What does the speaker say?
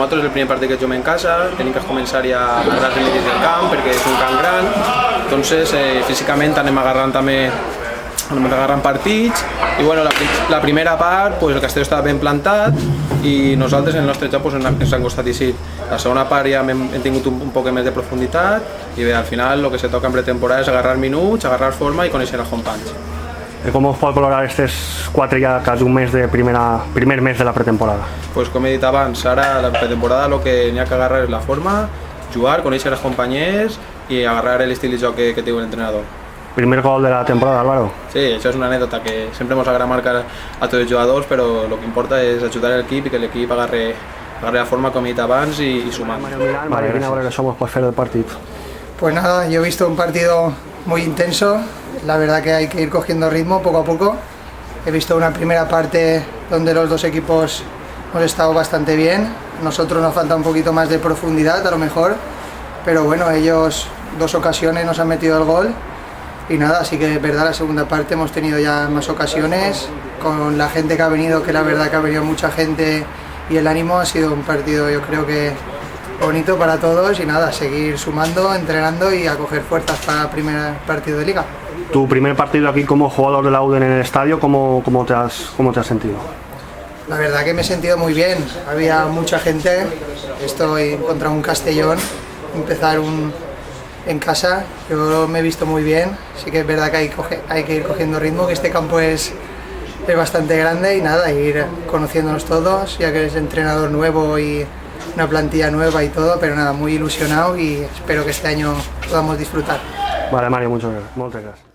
Nosaltres el primer partit que juguem en casa tenim que començar ja a agarrar els límits del camp perquè és un camp gran, entonces físicament anem agarrant partits i bueno, la primera part pues, el Castelló estava ben plantat i nosaltres en el nostre joc pues, ens han costat així. La segona part ja hem tingut un poc més de profunditat i bé, al final el que se toca en pretemporada és agarrar minuts, agarrar forma i conèixer els companys. ¿Cómo os puede valorar estos 4 ya casi un mes de primer mes de la pretemporada? Pues com he dit abans, ara la pretemporada el que n'hi ha que agarrar és la forma, jugar, conèixer els companys i agarrar l'estil de joc que té l'entrenador. ¿Primer gol de la temporada, Álvaro? Sí, això és una anècdota que sempre ens agrada marcar a tots els jugadors, però el que importa és ajudar l'equip i que l'equip agarre la forma com he dit abans i sumar. Vale, quina valoració somos por fer del partit? Pues nada, yo he visto un partido muy intenso, la verdad que hay que ir cogiendo ritmo poco a poco. He visto una primera parte donde los dos equipos hemos estado bastante bien, nosotros nos falta un poquito más de profundidad a lo mejor, pero bueno, ellos 2 ocasiones nos han metido el gol y nada, así que es verdad, la segunda parte hemos tenido ya más ocasiones, con la gente que ha venido, que la verdad que ha venido mucha gente y el ánimo ha sido un partido yo creo que bonito para todos y nada, seguir sumando, entrenando y a coger fuerzas para el primer partido de liga. Tu primer partido aquí como jugador de la UDEN en el estadio, ¿cómo te has sentido? La verdad que me he sentido muy bien, había mucha gente, estoy contra un Castellón, empezar en casa, yo me he visto muy bien, sí que es verdad que hay que ir cogiendo ritmo, que este campo es bastante grande y nada, ir conociéndonos todos, ya que es entrenador nuevo y una plantilla nueva y todo, pero nada, muy ilusionado y espero que este año podamos disfrutar. Vale, Mario, muchas gracias.